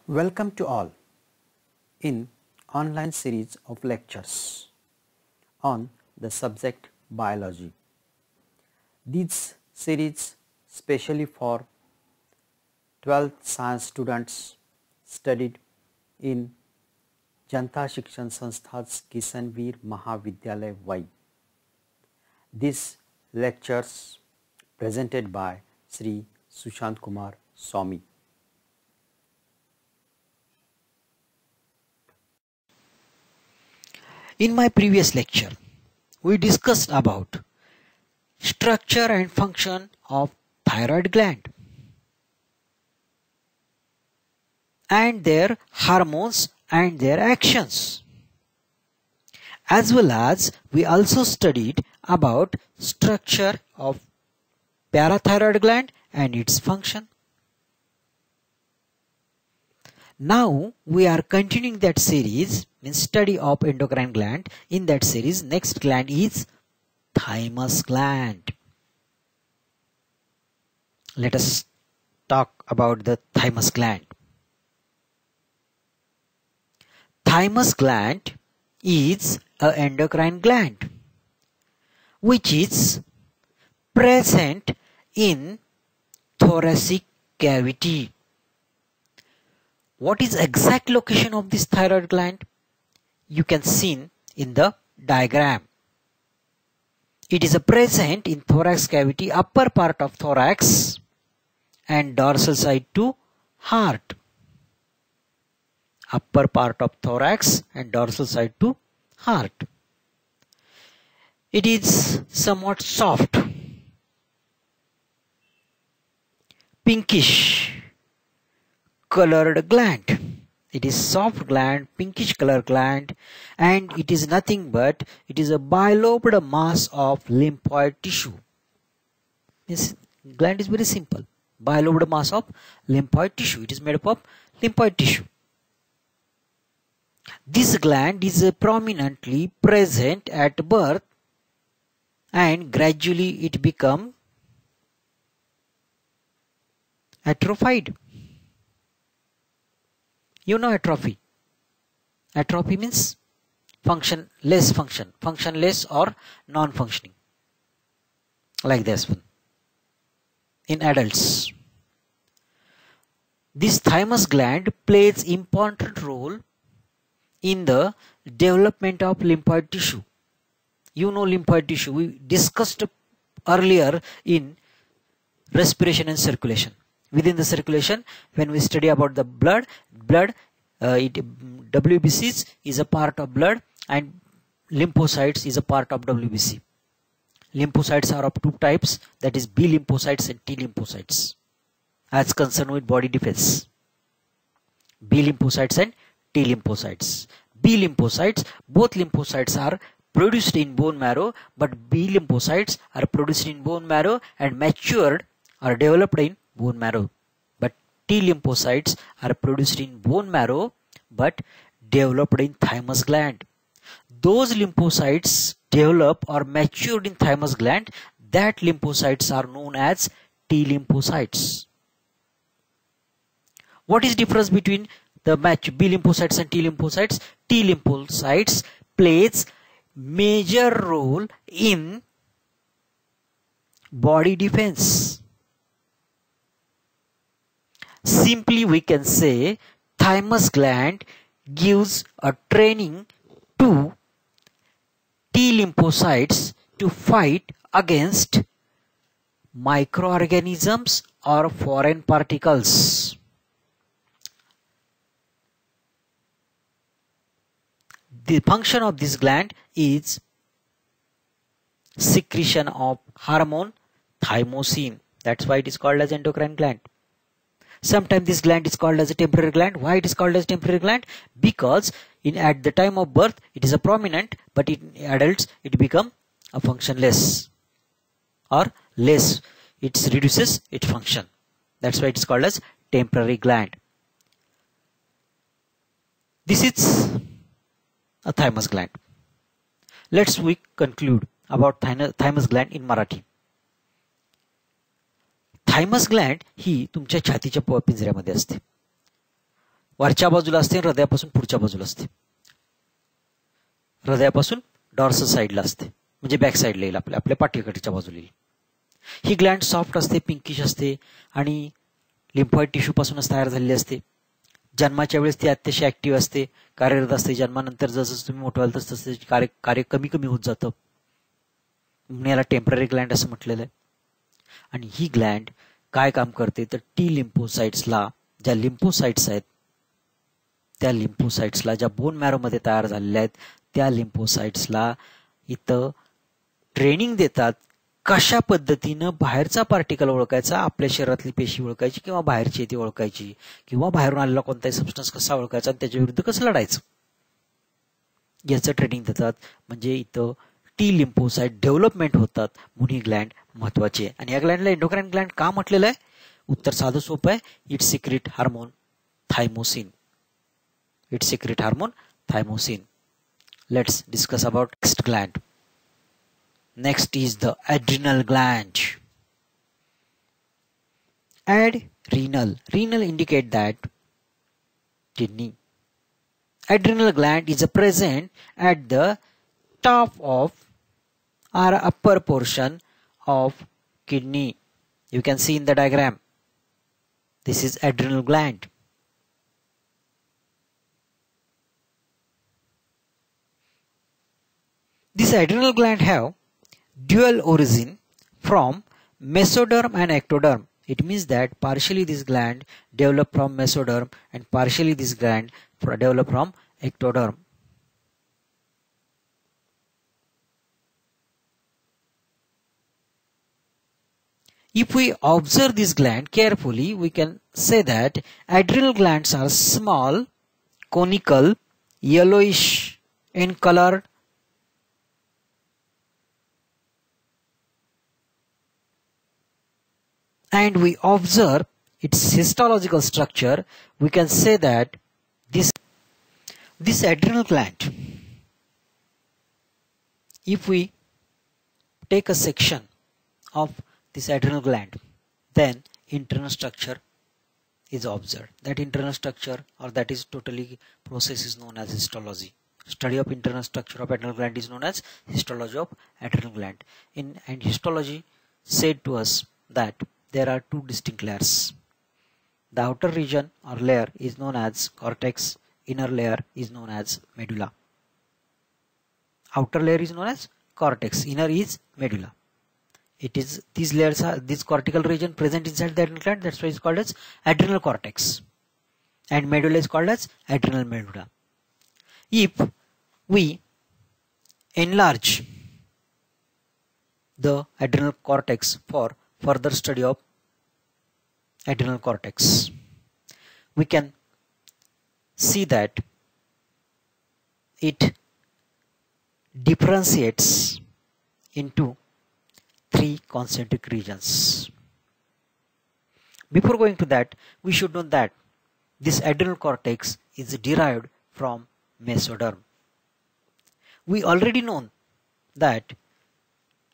Welcome to all in online series of lectures on the subject biology. These series specially for 12th science students studied in Janta Shikshan Sanstha's Kishanveer Mahavidyalaya Y. These lectures presented by Sri Sushant Kumar Swami. In my previous lecture, we discussed about structure and function of thyroid gland and their hormones and their actions. As well as we also studied about structure of parathyroid gland and its function. Now we are continuing that series, means study of endocrine gland. In that series, next gland is thymus gland. Let us talk about the thymus gland. Thymus gland is an endocrine gland which is present in thoracic cavity. What is exact location of this thyroid gland? You can see in the diagram. It is present in thorax cavity, upper part of thorax and dorsal side to heart. Upper part of thorax and dorsal side to heart. It is somewhat soft, pinkish colored gland. It is soft gland, pinkish color gland, and it is nothing but it is a bilobed mass of lymphoid tissue. This gland is very simple. Bilobed mass of lymphoid tissue. It is made up of lymphoid tissue. This gland is prominently present at birth and gradually it becomes atrophied. You know atrophy. Atrophy means functionless or non-functioning. Like this one. In adults. This thymus gland plays important role in the development of lymphoid tissue. You know lymphoid tissue. We discussed earlier in respiration and circulation. Within the circulation, when we study about the blood, WBCs is a part of blood and lymphocytes is a part of WBC. Lymphocytes are of two types, that is B lymphocytes and T lymphocytes, as concerned with body defense. B lymphocytes and T lymphocytes. B lymphocytes, both lymphocytes are produced in bone marrow, but B lymphocytes are produced in bone marrow and matured or developed in bone marrow, but T lymphocytes are produced in bone marrow but developed in thymus gland. Those lymphocytes develop or matured in thymus gland, that lymphocytes are known as T lymphocytes. What is difference between the B lymphocytes and T lymphocytes? T lymphocytes plays major role in body defense. Simply we can say thymus gland gives a training to T lymphocytes to fight against microorganisms or foreign particles. The function of this gland is secretion of hormone thymosin. That's why it is called as endocrine gland. Sometimes this gland is called as a temporary gland. Why it is called as temporary gland? Because at the time of birth it is a prominent, but in adults it becomes a functionless or less. It reduces its function. That's why it is called as temporary gland. This is a thymus gland. Let's we conclude about thymus gland in Marathi. Thymus gland ही तुमच्या छातीच्या पिंजऱ्यामध्ये असते. वरच्या बाजूला असते, हृदयापासून पुढच्या बाजूला असते. हृदयापासून डॉर्सल साईडला असते, म्हणजे बॅक साईडला येईल, आपल्या पाठीकडच्या बाजूला येईल. ही ग्लँड सॉफ्ट असते, पिंकिश असते आणि लिम्फॉइड टिश्यू पासूनच तयार झालेली असते. जन्माच्या वेळेस ती अतिशय ऍक्टिव्ह असते, कार्यरत असते. जन्मानंतर जसं तुम्ही मोठं व्हाल तसं तसं कार्य कमी कमी होत जातं, म्हणून याला टेम्पररी ग्लँड असं म्हटलेलं आहे. आणि ही ग्लँड काय काम करते तर टी लिम्फोसाइट्सला, ज्या लिम्फोसाइट्स आहेत त्या लिम्फोसाइट्सला, ज्या बोन मॅरोमध्ये तयार झालेल्या आहेत त्या लिम्फोसाइट्सला इथं ट्रेनिंग देतात, कशा पद्धतीनं बाहेरचा पार्टिकल ओळखायचा, आपल्या शरीरातली पेशी ओळखायची किंवा बाहेरची ती ओळखायची, किंवा बाहेरून आलेला कोणताही सबस्टन्स कसा ओळखायचा आणि त्याच्या विरुद्ध कसं लढायचं, याचं ट्रेनिंग देतात. म्हणजे इथं टी लिम्फोसाइट डेव्हलपमेंट होतात, म्हणून ही ग्लँड महत्वाची आहे. आणि या ग्लँडला एंडोक्राइन ग्लँड का म्हटलेलं आहे? उत्तर साधं सोपं आहे, it secret hormone thymosin. It secret hormone thymosin. Let's discuss about next gland. Next is the adrenal gland. Adrenal. Renal indicate that kidney. Adrenal gland is present at the top of or upper portion of kidney. You can see in the diagram. This is adrenal gland. This adrenal gland have dual origin from mesoderm and ectoderm. It means that partially this gland develop from mesoderm and partially this gland develop from ectoderm. If we observe this gland carefully, we can say that adrenal glands are small, conical, yellowish in color, and we observe its histological structure. We can say that this adrenal gland, if we take a section of this adrenal gland, then internal structure is observed. That internal structure, or that is totally process, is known as histology. Study of internal structure of adrenal gland is known as histology of adrenal gland. And histology said to us that there are two distinct layers. The outer region or layer is known as cortex, inner layer is known as medulla. Outer layer is known as cortex, inner is medulla. It is these layers are this cortical region present inside the adrenal gland, that's why it's called as adrenal cortex, and medulla is called as adrenal medulla. If we enlarge the adrenal cortex for further study of adrenal cortex, we can see that it differentiates into three concentric regions. Before going to that, we should know that this adrenal cortex is derived from mesoderm. We already know that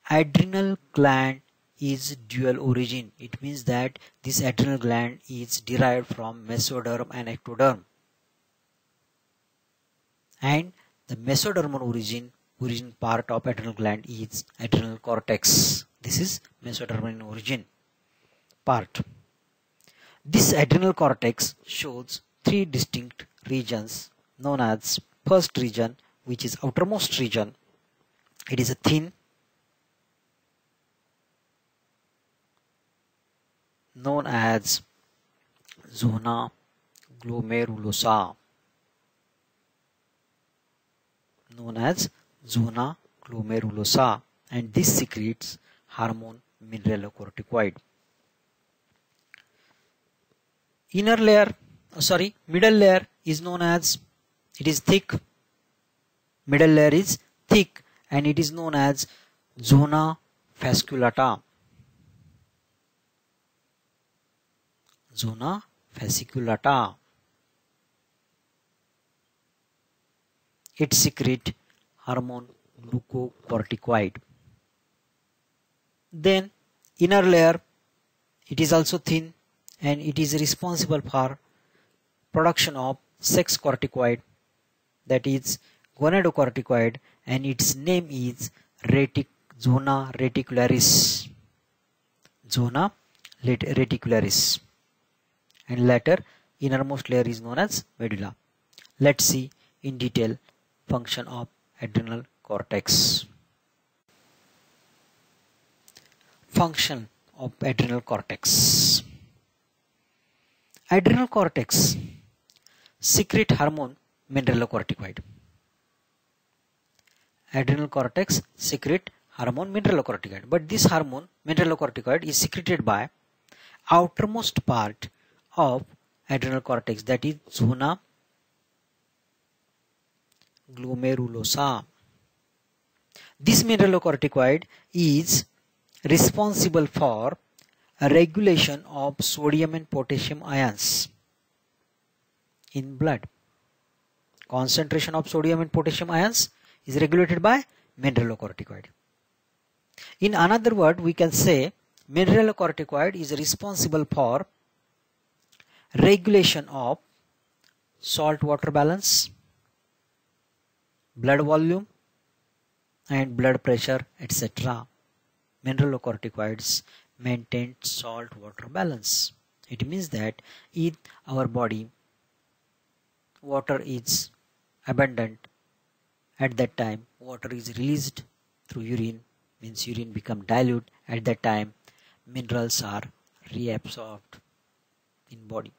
adrenal gland is dual origin. It means that this adrenal gland is derived from mesoderm and ectoderm. And the mesodermal origin part of adrenal gland is adrenal cortex. This is mesodermal origin part. This adrenal cortex shows three distinct regions known as first region, which is outermost region. It is a thin, known as zona glomerulosa. And this secretes hormone mineralocorticoid. Middle layer is known as, it is thick. Middle layer is thick and it is known as zona fasciculata. Zona fasciculata. It secretes hormone glucocorticoid. Then inner layer, it is also thin and it is responsible for production of sex corticoid, that is gonadocorticoid, and its name is zona reticularis. Zona reticularis, and later innermost layer is known as medulla. Let's see in detail function of adrenal cortex. Function of adrenal cortex. Adrenal cortex secrete hormone mineralocorticoid. Adrenal cortex secrete hormone mineralocorticoid, but this hormone mineralocorticoid is secreted by outermost part of adrenal cortex, that is zona glomerulosa. This mineralocorticoid is responsible for regulation of sodium and potassium ions in blood. Concentration of sodium and potassium ions is regulated by mineralocorticoid. In another word, we can say mineralocorticoid is responsible for regulation of salt water balance, blood volume, and blood pressure, etc. Mineralocorticoids maintain salt water balance. It means that in our body water is abundant. At that time water is released through urine, means urine become dilute. At that time minerals are reabsorbed in body.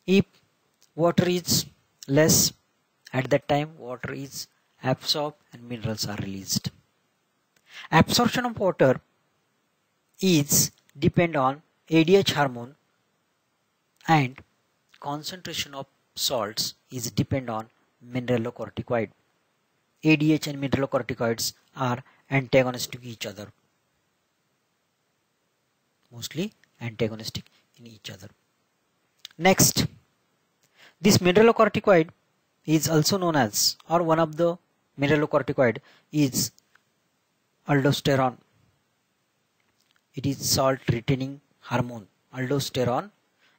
If water is less, at that time water is absorbed and minerals are released. Absorption of water is depend on ADH hormone, and concentration of salts is depend on mineralocorticoid. ADH and mineralocorticoids are antagonistic to each other, mostly antagonistic in each other. Next, this mineralocorticoid is also known as, or one of the mineralocorticoid is aldosterone. It is salt retaining hormone. Aldosterone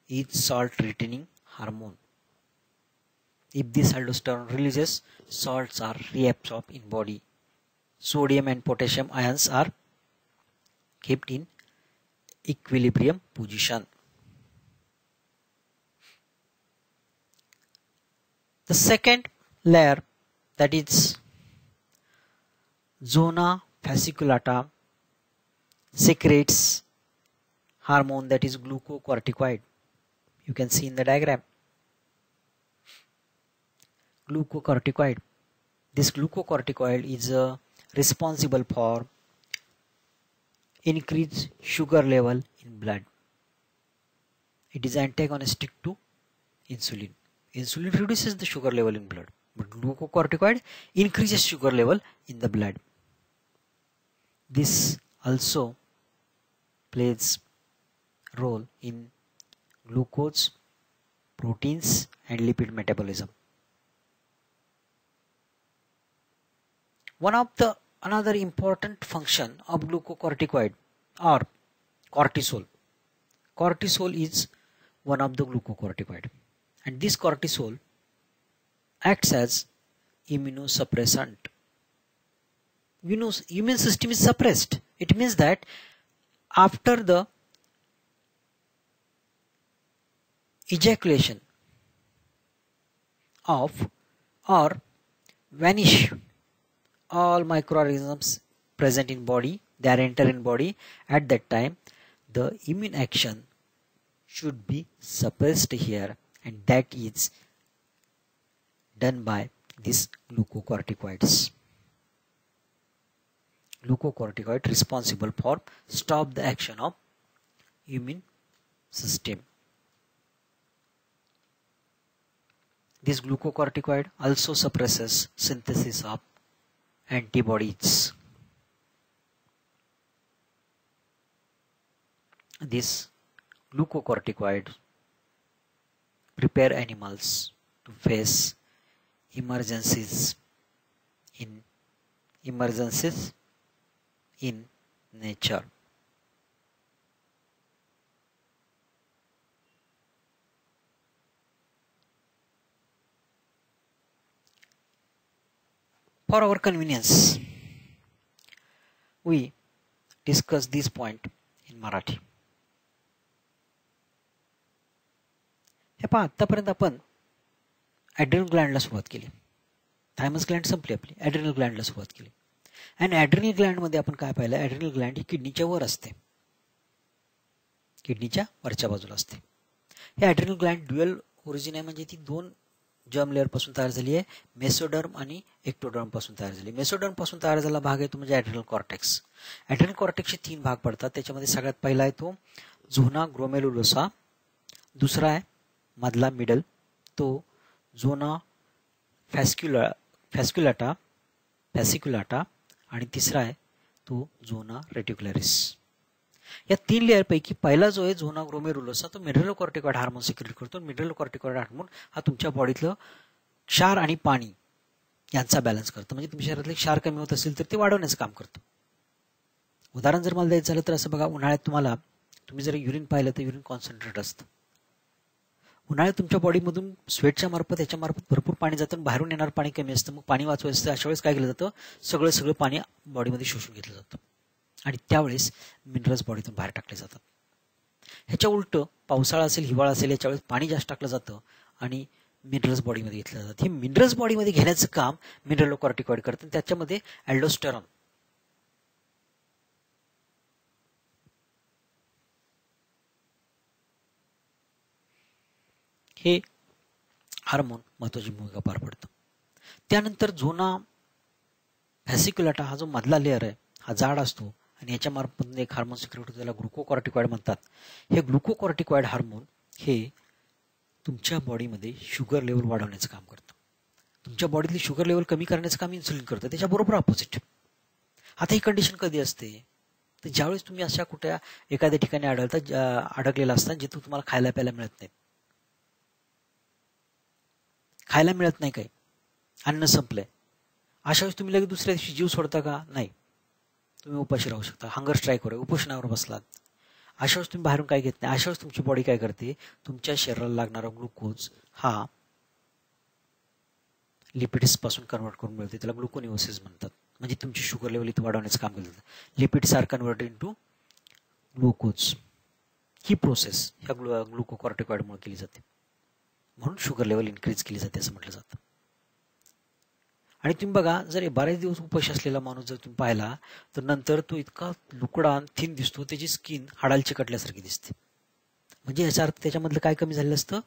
is salt retaining hormone. If this aldosterone releases, salts are reabsorbed in body. Sodium and potassium ions are kept in equilibrium position. The second layer, that is zona fasciculata, secretes hormone, that is glucocorticoid. You can see in the diagram. Glucocorticoid. This glucocorticoid is responsible for increased sugar level in blood. It is antagonistic to insulin. Insulin reduces the sugar level in blood, but glucocorticoid increases sugar level in the blood. This also plays role in glucose, proteins, and lipid metabolism. One of the another important function of glucocorticoid or cortisol. Cortisol is one of the glucocorticoid, and this cortisol acts as immunosuppressant. Immune system is suppressed. It means that after the ejaculation of or vanish all microorganisms present in body, they are enter in body. At that time the immune action should be suppressed here, and that is done by these glucocorticoids. Glucocorticoid responsible for stop the action of immune system. This glucocorticoid also suppresses synthesis of antibodies. This glucocorticoid prepare animals to face emergencies in nature. For our convenience, we discuss this point in Marathi. हे पहा, आतापर्यंत आपण adrenal ग्लँडला सुरुवात केली. Thymus Gland संपली आपली, adrenal ग्लँडला सुरुवात केली. आणि ॲड्रिनल ग्लँडमध्ये आपण काय पाहिलं, ॲड्रिनल ग्लँड ही किडनीच्या वर असते, किडनीच्या वरच्या बाजूला असते. हे ॲड्रिनल ग्लँड ड्युअल ओरिजिन आहे, म्हणजे ती दोन जर्म लेअर पासून तयार झाली आहे, मेसोडर्म आणि एक्टोडर्म पासून तयार झाली. मेसोडर्म पासून तयार झालेला भाग आहे तो म्हणजे ॲड्रिनल कॉर्टेक्स. ॲड्रिनल कॉर्टेक्सचे 3 भाग पडतात. त्याच्यामध्ये सगळ्यात पहिला आहे तो झोना ग्लोमेरुलोसा, दुसरा आहे मधला मिडल तो झोना फॅसिक्युलाटा आणि तिसरा आहे तो झोना रेटिक्युलरिस. या 3 लेअर पैकी पहिला जो आहे झोना ग्लोमेरुलोसा तो मिनरलोकॉर्टिकॉइड हार्मोन सिक्रेट करतो. मिनरलोकॉर्टिकॉइड हार्मोन हा तुमच्या बॉडीतलं क्षार आणि पाणी यांचा बॅलन्स करतो. म्हणजे तुमच्या शरीरातले क्षार कमी होत असेल तर ते वाढवण्याचं काम करतं. उदाहरण जर मला द्यायचं झालं तर असं बघा, उन्हाळ्यात तुम्ही जर युरिन पाहिलं तर युरिन कॉन्सन्ट्रेट असतं. उन्हाळ्यात तुमच्या बॉडीमधून स्वेटच्या मार्फत याच्या मार्फत भरपूर पाणी जातं, बाहेरून येणार पाणी कमी असतं. मग पाणी वाचवायचं असतं, अशा वेळेस काय केलं जातं, सगळं पाणी बॉडीमध्ये शोषून घेतलं जातं आणि त्यावेळेस मिनरल्स बॉडीतून बाहेर टाकले जातात. ह्याच्या उलट पावसाळा असेल, हिवाळा असेल, याच्या वेळेस पाणी जास्त टाकलं जातं आणि मिनरल्स बॉडीमध्ये घेतलं जातात. हे मिनरल्स बॉडीमध्ये घेण्याचं काम मिनरलोकॉर्टिकॉइड करतं. त्याच्यामध्ये अल्डोस्टेरॉन हे हार्मोन महत्वाची भूमिका पार पडतं. त्यानंतर झोना फॅसिक्युलाटा हा जो मधला लेअर आहे हा जाड असतो आणि याच्या मार्फत एक हार्मोन सिक्रेट होतो, त्याला ग्लुकोकॉर्टिकॉइड म्हणतात. हे ग्लुकोकॉर्टिकॉइड हार्मोन हे तुमच्या बॉडीमध्ये शुगर लेवल वाढवण्याचं काम करतं. तुमच्या बॉडीतली शुगर लेवल कमी करण्याचं काम इन्सुलिन करतं. त्याच्याबरोबर अपोजिट. आता ही कंडिशन कधी असते तर ज्यावेळेस तुम्ही अशा कुठल्या एखाद्या ठिकाणी अडकलेला असता जिथे तुम्हाला खायला प्यायला मिळत नाही, खायला मिळत नाही, काही अन्न संपलंय. अशा वेळेस तुम्ही लगेच दुसऱ्या दिवशी जीव सोडता का? नाही. तुम्ही उपाशी राहू शकता, हंगर स्ट्राईकवर आहे, उपोषणावर बसलात. अशा वेळेस तुम्ही बाहेरून काय घेत नाही. अशा वेळेस तुमची बॉडी काय करते, तुमच्या शरीराला लागणारा ग्लुकोज हा लिपिड्स पासून कन्वर्ट करून मिळते. त्याला ग्लुकोनिओसिस म्हणतात. म्हणजे तुमची शुगर लेवल इथे वाढवण्याचं काम केलं जातं. Lipids are converted into glucose. ही प्रोसेस ह्या ग्लुकोकॉर्टिकॉइडमुळे केली जाते. म्हणून शुगर लेवल इन्क्रीज केली जाते असं म्हटलं जातं. आणि तुम्ही बघा, जर बरेच दिवस उपाशी असलेला माणूस जर तुम्ही पाहिला तर नंतर तो इतका लुकडा थिन दिसतो, त्याची स्किन हाडाला चिकटल्यासारखी दिसते. म्हणजे याचा अर्थ त्याच्यामधलं काय कमी झालेलं असतं,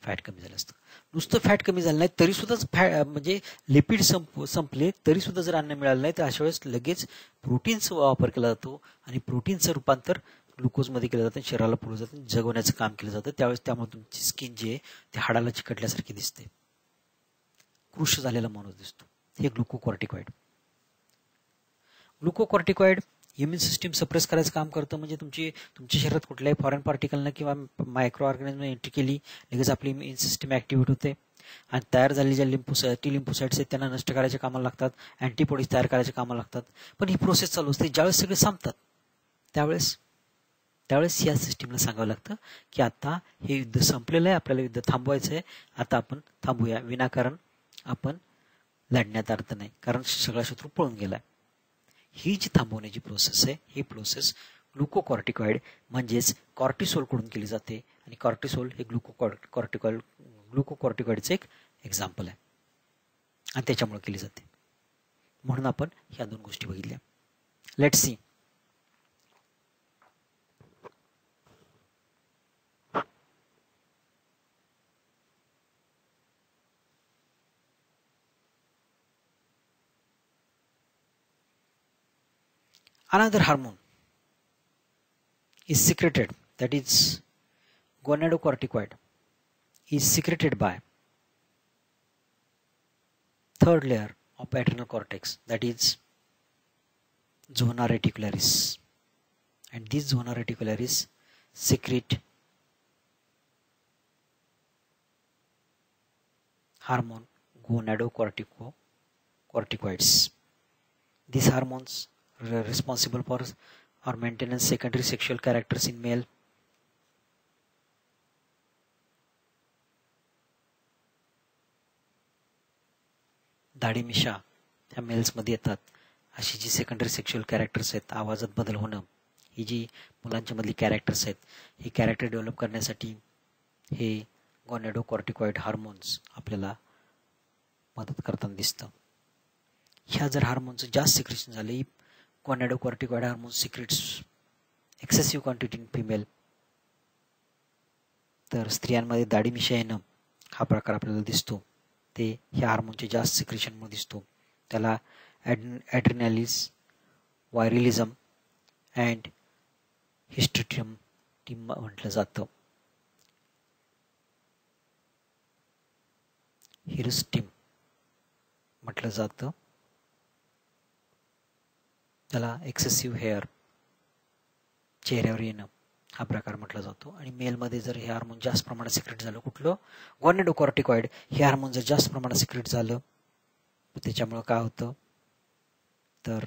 फॅट कमी झालं असतं. नुसतं फॅट कमी झालं नाही तरी सुद्धा म्हणजे लिपिड संपले तरी सुद्धा जर अन्न मिळालं नाही तर अशा वेळेस लगेच प्रोटीनचा वापर केला जातो आणि प्रोटीनचं रूपांतर ग्लुकोजमध्ये केलं जातं, शरीराला पुरवलं जातं, जगवण्याचं काम केलं जातं. त्यावेळेस त्यामुळे तुमची स्किन जी आहे ते हाडाला चिकटल्यासारखी दिसते, कृश झालेला माणूस दिसतो. हे ग्लुकोकॉर्टिकॉइड. ग्लुकोकॉर्टिकॉइड इम्युन सिस्टीम सप्रेस करायचं काम करतं. म्हणजे तुमच्या शरीरात कुठल्याही फॉरेन पार्टिकलनं किंवा मायक्रो ऑर्गॅनिझम एंट्री केली लगेच आपली इम्युन सिस्टीम ऍक्टिव्हेट होते आणि तयार झालेली ज्या टी लिम्फोसाइट्स आहेत त्यांना नष्ट करायच्या कामाला लागतात, अँटीबॉडीज तयार करायच्या कामाला लागतात. पण ही प्रोसेस चालू असते. ज्यावेळेस सगळे संपतात त्यावेळेस या सिस्टीमला सांगावं लागतं की आता हे युद्ध संपलेलं आहे, आपल्याला युद्ध थांबवायचं आहे, आता आपण थांबूया. विनाकारण आपण लढण्यात अर्थ नाही, कारण सगळा शत्रू पळून गेलाय. ही जी थांबवण्याची प्रोसेस आहे ही प्रोसेस ग्लुकोकॉर्टिकॉइड म्हणजेच कॉर्टिसोल कडून केली जाते. आणि कॉर्टिसोल हे ग्लुकोकॉर्टिकॉइडचं एक एक्झाम्पल आहे आणि त्याच्यामुळे केली जाते. म्हणून आपण ह्या 2 गोष्टी बघितल्या. Let's see. Another hormone is secreted, that is gonadocorticoid, is secreted by third layer of adrenal cortex, that is zona reticularis, and this zona reticularis secrete hormone gonadocorticoids. These hormones responsible for or maintenance secondary sexual characters in male. दाढी मिशा ह्या मेल्समध्ये येतात. अशी जी secondary sexual characters आहेत, आवाजात बदल होणं, ही जी मुलांच्या मधली कॅरेक्टर्स आहेत, ही कॅरेक्टर डेव्हलप करण्यासाठी हे गॉनेडोकॉर्टिकॉइड हार्मोन्स आपल्याला मदत करताना दिसतं. ह्या जर हार्मोनचं जास्त सिक्रेशन झाले, gonadocorticoid hormone secretes excessive quantity in female, तर स्त्रियांमध्ये दाढी मिशा येणं हा प्रकार आपल्याला दिसतो. ते ह्या हार्मोनचे जास्त सिक्रेशनमुळे दिसतो. त्याला ॲड्रिनालिस व्हायरलिझम अँड हिस्टेरियम म्हटलं जातं. हिरस्टिम म्हटलं जातं. त्याला एक्सेसिव्ह हेअर, चेहऱ्यावर येणं हा प्रकार म्हटला जातो. आणि मेलमध्ये जर हे हार्मोन जास्त प्रमाणात सिक्रेट झालं, कुठलं गॉनेडोकॉर्टिकॉइड हे हार्मोन जर जास्त प्रमाणात सिक्रेट झालं, तर त्याच्यामुळं काय होतं, तर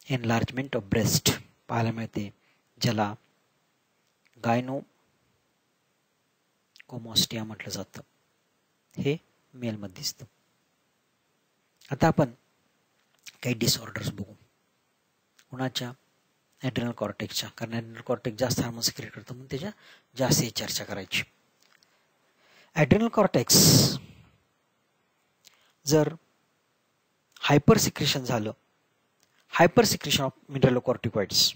एनलार्जमेंट ऑफ ब्रेस्ट पाहायला मिळते, ज्याला गायनोकोमॅस्टिया म्हटलं जातं. हे मेलमध्ये दिसतं. आता आपण काही डिसऑर्डर्स बघू कुणाच्या, ॲड्रिनल कॉर्टेक्सच्या, कारण ॲड्रिनल कॉर्टेक्स जास्त हार्मोन सिक्रेट करतं म्हणून त्याच्या जास्त चर्चा करायची. ॲड्रिनल कॉर्टेक्स जर हायपर सिक्रेशन झालं, हायपर सिक्रेशन ऑफ मिनरलोकॉर्टिकॉइड्स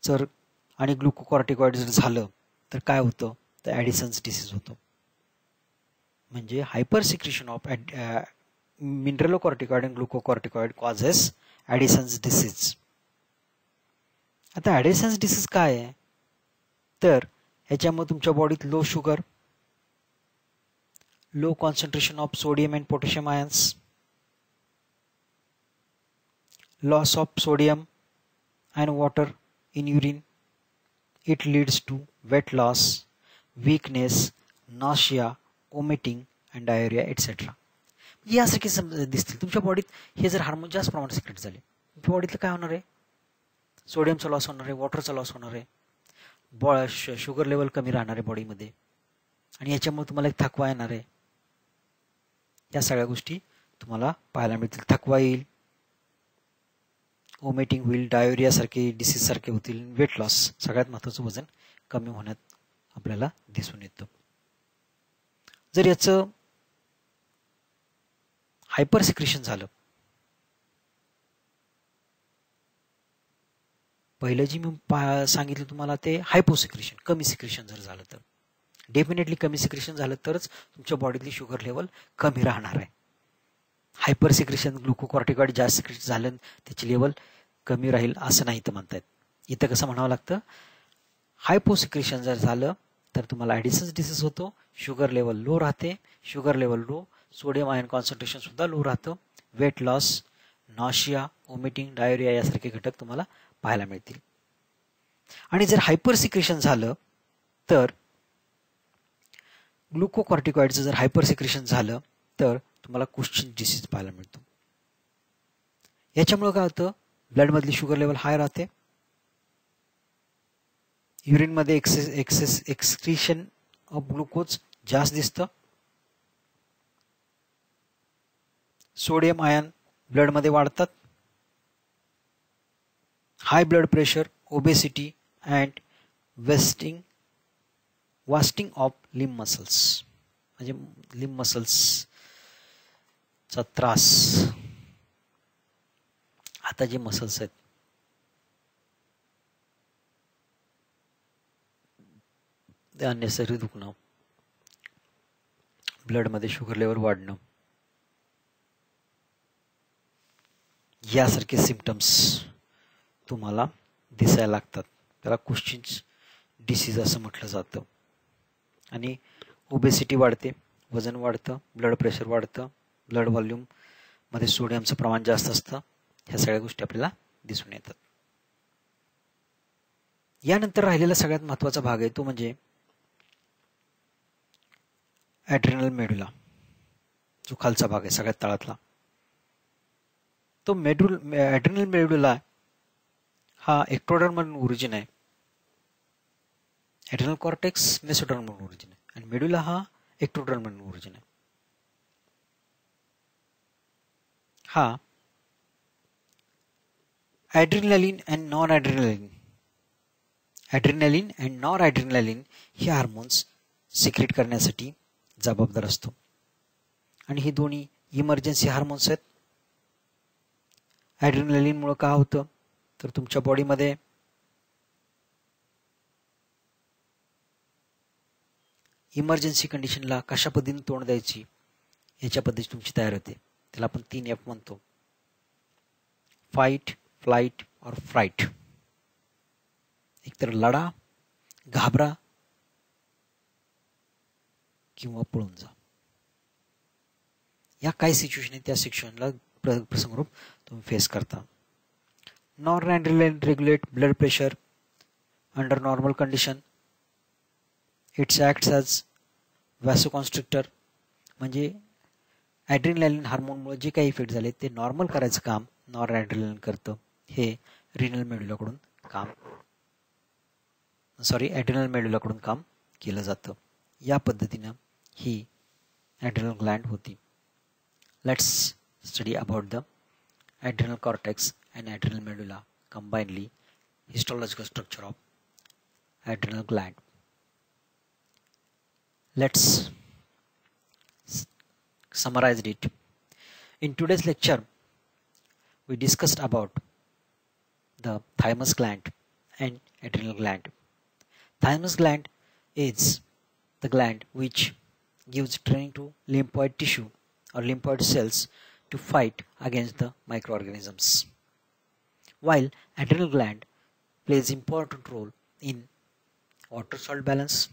जर आणि ग्लुकोकॉर्टिकॉइड जर झालं तर काय होतं, तर ॲडिसन्स डिसीज होतो. म्हणजे हायपर सिक्रेशन ऑफ मिनरलोकॉर्टिकॉइड आणि ग्लुकोकॉर्टिकॉइड कॉजेस ॲडिसन्स डिसीज. आता ॲडिसन्स डिसीज काय आहे, तर ह्याच्यामध्ये तुमच्या बॉडीत low sugar, low concentration of sodium and potassium ions, loss of sodium and water in urine. It leads to weight loss, weakness, nausea, vomiting and diarrhea etc. यासारखे दिसतील तुमच्या बॉडीत. हे जर हार्मोन जास्त प्रमाणात सिक्रेट झाले, तुमच्या बॉडीतलं काय होणार आहे, सोडियमचा लॉस होणार आहे, वॉटरचा लॉस होणार आहे, शुगर लेवल कमी राहणार आहे बॉडीमध्ये, आणि याच्यामुळे तुम्हाला एक थकवा येणार आहे. या सगळ्या गोष्टी तुम्हाला पाहायला मिळतील. थकवा येईल, वॉमिटिंग होईल, डायोरिया सारखे डिसीज सारखे होतील, वेट लॉस, सगळ्यात महत्त्वाचं वजन कमी होण्यात आपल्याला दिसून येतं. जर याचं हायपर सिक्रेशन झालं, पहिलं जी मी सांगितलं तुम्हाला ते हायपोसिक्रेशन, कमी सिक्रेशन जर झालं तर, डेफिनेटली कमी सिक्रेशन झालं तरच तुमच्या बॉडीतली शुगर लेवल कमी राहणार आहे. हायपर सिक्रेशन ग्लुकोकॉर्टिकॉइड जास्त सिक्रेट झालं त्याची लेवल कमी राहील असं नाही तर म्हणतायत. इथं कसं म्हणावं लागतं, हायपोसिक्रेशन जर झालं तर तुम्हाला ॲडिसन्स डिसीज होतो, शुगर लेवल लो राहते, sugar level low, sodium ion concentration सुद्धा लो राहतं, वेट लॉस, नॉशिया, वॉमिटिंग, डायोरिया यासारखे घटक तुम्हाला पाहायला मिळतील. आणि जर हायपर सिक्रेशन झालं तर ग्लुकोकॉर्टिकॉइडचं जर हायपर सिक्रेशन झालं तर तुम्हाला कुश्चिन डिसीज पाहायला मिळतो. याच्यामुळे काय होतं, ब्लड मधली शुगर लेवल हाय राहते, युरिन मध्ये एक्सक्रीशन ऑफ ग्लुकोज जास्त दिसतं, सोडियम आयन ब्लड मध्ये वाढतात, high blood pressure, obesity and wasting of limb muscles, म्हणजे लिम्ब मसल्सचा त्रास. आता जे मसल्स आहेत ते अननेसेसरी दुखणं, ब्लडमध्ये शुगर लेवल वाढणं, यासारखे सिम्पटम्स तुम्हाला दिसायला लागतात. त्याला कुश्चिन डिसीज असं म्हटलं जातं. आणि ओबेसिटी वाढते, वजन वाढतं, ब्लड प्रेशर वाढतं, ब्लड व्हॉल्यूम मध्ये सोडियमचं प्रमाण जास्त असतं. ह्या सगळ्या गोष्टी आपल्याला दिसून येतात. यानंतर राहिलेला सगळ्यात महत्त्वाचा भाग आहे तो म्हणजे ॲड्रिनल मेडुला, जो खालचा भाग आहे सगळ्यात तळातला. तो ॲड्रिनल मेडुला हा एक्टोडर्मल ओरिजिन आहे. ॲड्रिनल कॉर्टेक्स मेसोडर्मल ओरिजिन आहे. आणि मेडुला हा एक्टोडर्म मधून ओरिजिन आहे. हा ॲड्रिनलिन अँड नॉन ॲड्रिनलिन हे हार्मोन्स सिक्रेट करण्यासाठी जबाबदार असतो आणि हे दोन्ही इमर्जन्सी हार्मोन्स आहेत. ॲड्रिनलिनमुळे काय होतं तर तुमच्या बॉडीमध्ये इमर्जन्सी कंडिशनला कशा पद्धतीने तोंड द्यायची याच्या पद्धती तुमची तयार होते. त्याला आपण 3 F म्हणतो, फाईट, फ्लाईट और फ्राईट. एकतर लढा, घाबरा किंवा पळून जा. या काय सिच्युएशन आहे त्या सिच्युएशनला प्रसंगरूप तुम्ही फेस करता. Noradrenaline regulate blood pressure under normal condition. It's acts as vasoconstrictor. म्हणजे ॲड्रेनालिन हार्मोनमुळे जे काही इफेक्ट झाले ते नॉर्मल करायचं काम नॉरॲड्रेनालिन करतं. हे ॲड्रेनल मेडुलाकडून काम केलं जातं. या पद्धतीनं ही ॲड्रेनल ग्लँड होती. Let's study about the adrenal cortex and adrenal medulla combinedly, histological structure of adrenal gland. Let's summarize it. In today's lecture, we discussed about the thymus gland and adrenal gland. Thymus gland is the gland which gives training to lymphoid tissue or lymphoid cells to fight against the microorganisms, while adrenal gland plays important role in water salt balance,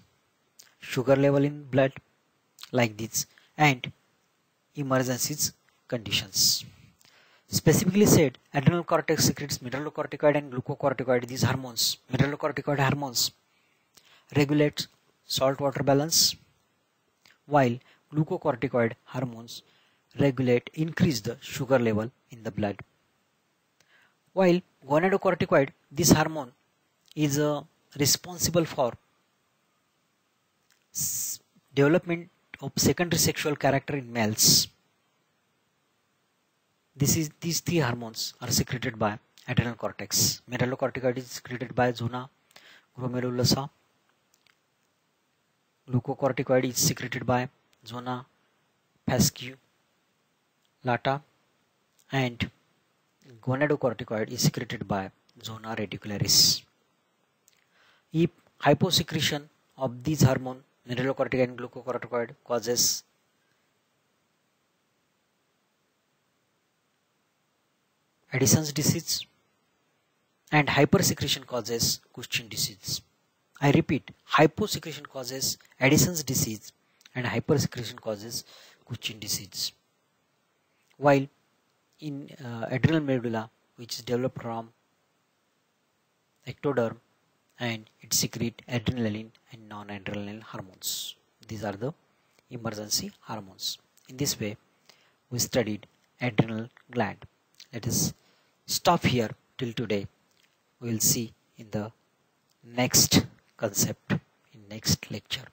sugar level in blood like this, and emergencies conditions. Specifically said, adrenal cortex secretes mineralocorticoid and glucocorticoid. These hormones, mineralocorticoid hormones, regulate salt water balance, while glucocorticoid hormones increase the sugar level in the blood. While gonadocorticoid, this hormone is responsible for development of secondary sexual character in males. These 3 hormones are secreted by adrenal cortex. Mineralocorticoid is secreted by zona glomerulosa. Glucocorticoid is secreted by zona fasciculata, and gonadocorticoid is secreted by zona radicularis. If hyposecretion of these hormones, mineralocorticoid and glucocorticoid, causes Addison's disease, and hypersecretion causes Cushing disease. I repeat, hyposecretion causes Addison's disease and hypersecretion causes Cushing disease. While in adrenal medulla, which is developed from ectoderm, and it secretes adrenaline and non-adrenaline hormones. These are the emergency hormones. In this way, we studied adrenal gland. Let us stop here till today. We will see in the next concept in next lecture.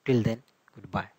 Till then, goodbye.